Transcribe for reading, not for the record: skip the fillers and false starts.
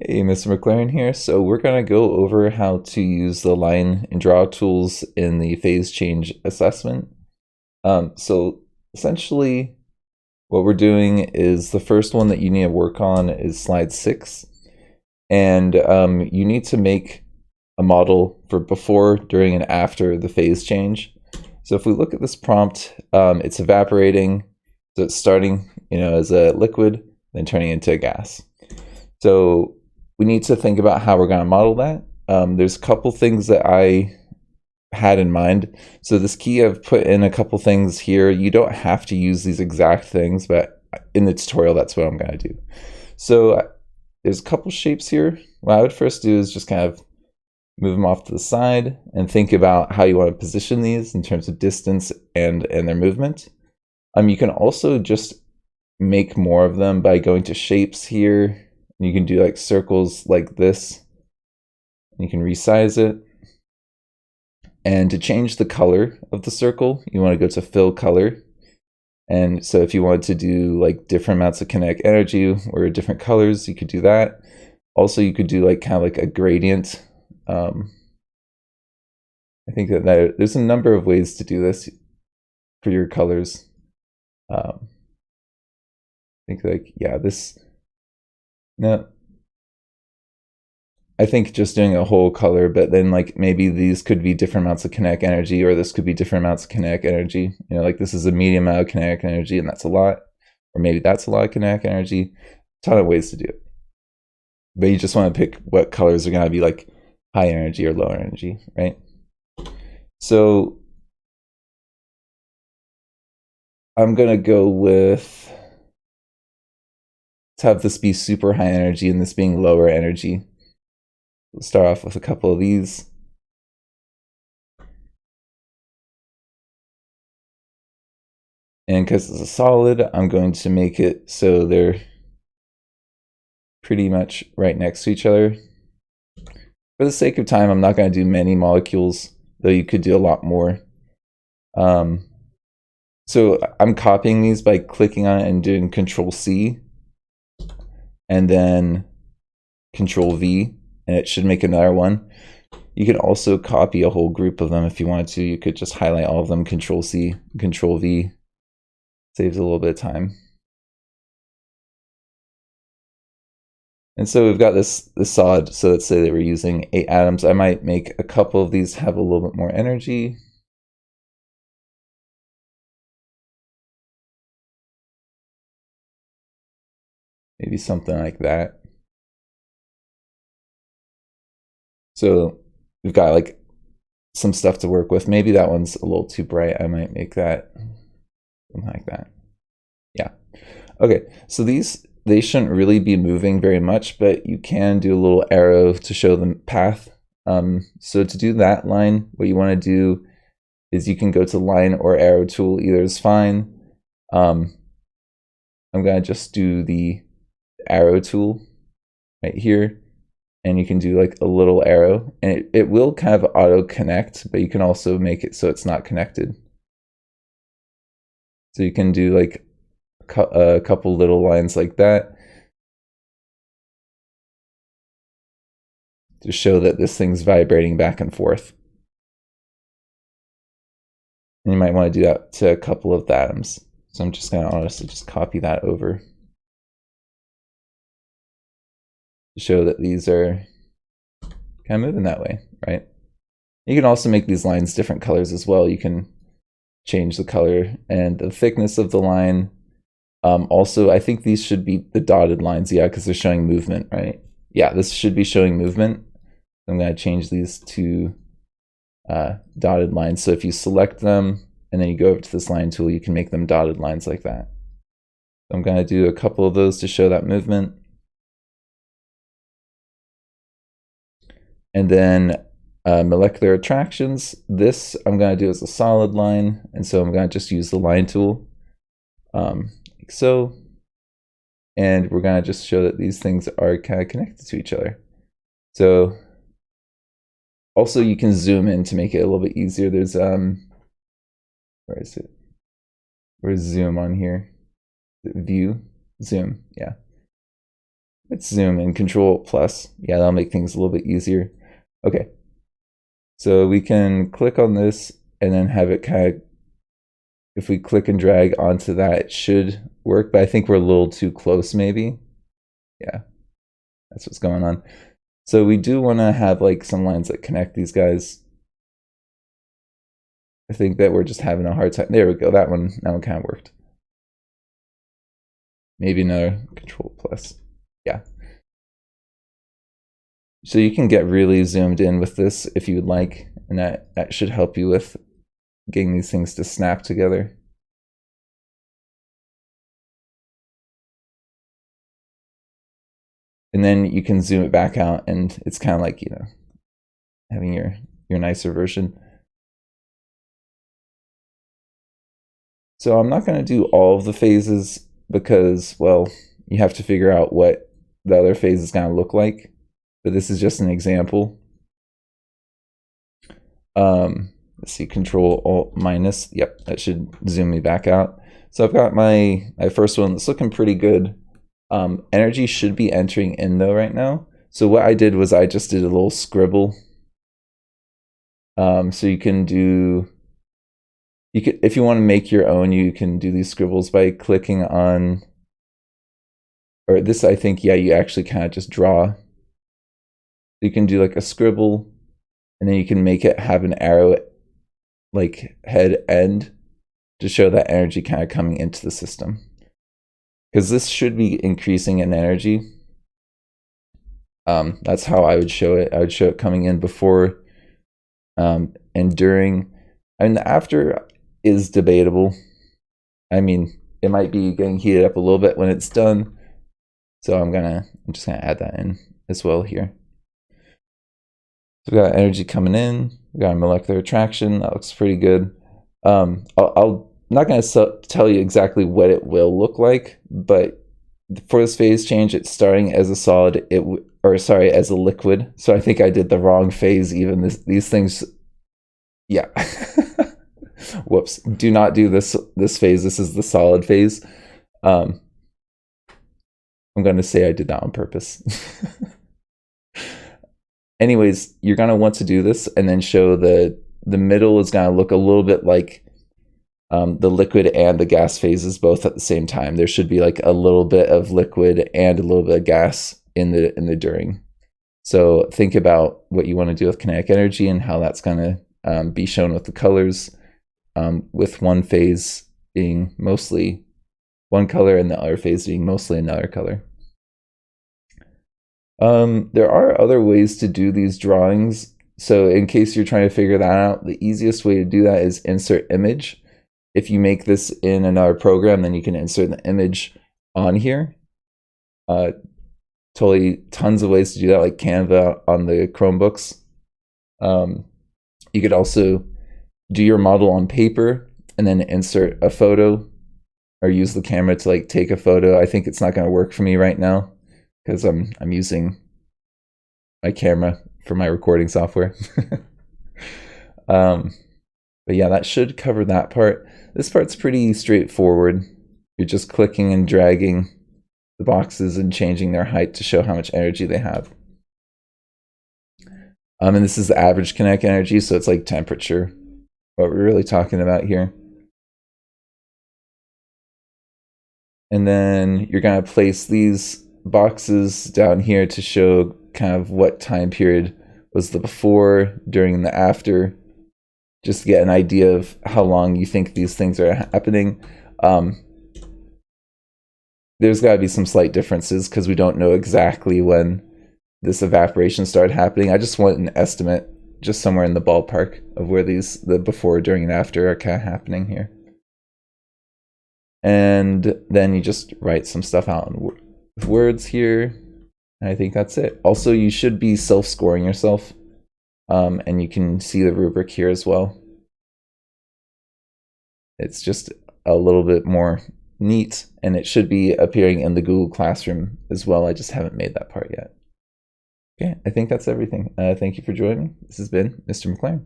Hey, Mr. McLaren here. So we're going to go over how to use the line and draw tools in the phase change assessment. So essentially what we're doing is the first one that you need to work on is slide 6. And you need to make a model for before, during, and after the phase change. So if we look at this prompt, it's evaporating. So it's starting, as a liquid, then turning into a gas. So we need to think about how we're going to model that. There's a couple things that I had in mind. So this key, I've put in a couple things here. You don't have to use these exact things, but in the tutorial, that's what I'm going to do. So there's a couple shapes here. What I would first do is just kind of move them off to the side and think about how you want to position these in terms of distance and their movement. You can also just make more of them by going to shapes here. You can do like circles like this. You can resize it. And to change the color of the circle, you want to go to fill color. And so if you want to do like different amounts of kinetic energy or different colors, you could do that. Also, you could do like kind of like a gradient. I think that there's a number of ways to do this for your colors. I think like, yeah, this, no, I think just doing a whole color, but then like maybe these could be different amounts of kinetic energy, or this could be different amounts of kinetic energy. Like this is a medium amount of kinetic energy and that's a lot, or maybe that's a lot of kinetic energy. A ton of ways to do it. But you just want to pick what colors are going to be like high energy or low energy, right? So I'm going to go with, let's have this be super high energy and this being lower energy. We'll start off with a couple of these. And because it's a solid, I'm going to make it so they're pretty much right next to each other. For the sake of time, I'm not going to do many molecules, though you could do a lot more. So I'm copying these by clicking on it and doing Control C, and then Control V, and it should make another one. You can also copy a whole group of them if you wanted to. You could just highlight all of them, Control C, Control V. Saves a little bit of time. And so we've got this solid. So let's say that we're using 8 atoms. I might make a couple of these have a little bit more energy. Maybe something like that. So we've got like some stuff to work with. Maybe that one's a little too bright. I might make that something like that. Yeah. Okay, so they shouldn't really be moving very much, but you can do a little arrow to show the path. So to do that line, what you want to do is you can go to line or arrow tool, either is fine. I'm going to just do the arrow tool right here, and you can do like a little arrow, and it will kind of auto connect, but you can also make it so it's not connected. So you can do like a couple little lines like that to show that this thing's vibrating back and forth. And you might want to do that to a couple of the atoms. So I'm just going to honestly just copy that over to show that these are kind of moving that way, right? You can also make these lines different colors as well. You can change the color and the thickness of the line. Also, I think these should be the dotted lines, yeah, because they're showing movement, right? Yeah, this should be showing movement. I'm going to change these to dotted lines. So if you select them and then you go over to this line tool, you can make them dotted lines like that. So I'm going to do a couple of those to show that movement. And then molecular attractions, this I'm going to do as a solid line. And so I'm going to just use the line tool like so. And we're going to just show that these things are kind of connected to each other. So also you can zoom in to make it a little bit easier. There's, where is it? Where's zoom on here? View, zoom, yeah. let's zoom in, Control plus. Yeah, that'll make things a little bit easier. Okay. So we can click on this and then have it kind of, if we click and drag onto that, it should work, but I think we're a little too close maybe. Yeah, that's what's going on. So we do want to have like some lines that connect these guys. I think that we're just having a hard time. There we go, that one kind of worked. Maybe another Control plus. Yeah. So you can get really zoomed in with this if you would like, and that should help you with getting these things to snap together. And then you can zoom it back out, and it's kind of like, you know, having your nicer version. So I'm not going to do all of the phases because, well, you have to figure out what the other phase is going to look like. But this is just an example. Let's see, Control Alt minus. Yep, that should zoom me back out. So I've got my first one. It's looking pretty good. Energy should be entering in though right now. So what I did was I just did a little scribble. So you can do, if you want to make your own, you can do these scribbles by clicking on, or this, I think, yeah, you actually kind of just draw. You can do like a scribble, and then you can make it have an arrow like head end to show that energy kind of coming into the system. Because this should be increasing in energy. That's how I would show it. I would show it coming in before and during. I mean, the after is debatable. I mean, it might be getting heated up a little bit when it's done. So I'm just gonna add that in as well here. So we got energy coming in. We got molecular attraction. That looks pretty good. I'm not going to tell you exactly what it will look like, but for this phase change, it's starting as a solid. As a liquid. So I think I did the wrong phase. Even these things, yeah. Whoops! Do not do this phase. This is the solid phase. I'm going to say I did that on purpose. Anyways, you're going to want to do this and then show the middle is going to look a little bit like the liquid and the gas phases both at the same time. There should be like a little bit of liquid and a little bit of gas in the during. So think about what you want to do with kinetic energy and how that's going to be shown with the colors, with one phase being mostly one color and the other phase being mostly another color. There are other ways to do these drawings. So in case you're trying to figure that out, the easiest way to do that is insert image. If you make this in another program, then you can insert the image on here. Totally tons of ways to do that, like Canva on the Chromebooks. You could also do your model on paper and then insert a photo or use the camera to like take a photo. I think it's not going to work for me right now because I'm using my camera for my recording software. But yeah, that should cover that part. This part's pretty straightforward. You're just clicking and dragging the boxes and changing their height to show how much energy they have. And this is the average kinetic energy, so it's like temperature, what we're really talking about here. And then you're going to place these boxes down here to show kind of what time period was the before, during, and the after, just to get an idea of how long you think these things are happening. There's got to be some slight differences because we don't know exactly when this evaporation started happening. I just want an estimate, just somewhere in the ballpark of where the before, during, and after are kind of happening here. And then you just write some stuff out in words here. And I think that's it. Also, you should be self-scoring yourself. And you can see the rubric here as well. It's just a little bit more neat, and it should be appearing in the Google Classroom as well. I just haven't made that part yet. Okay, I think that's everything. Thank you for joining me. This has been Mr. McLaren.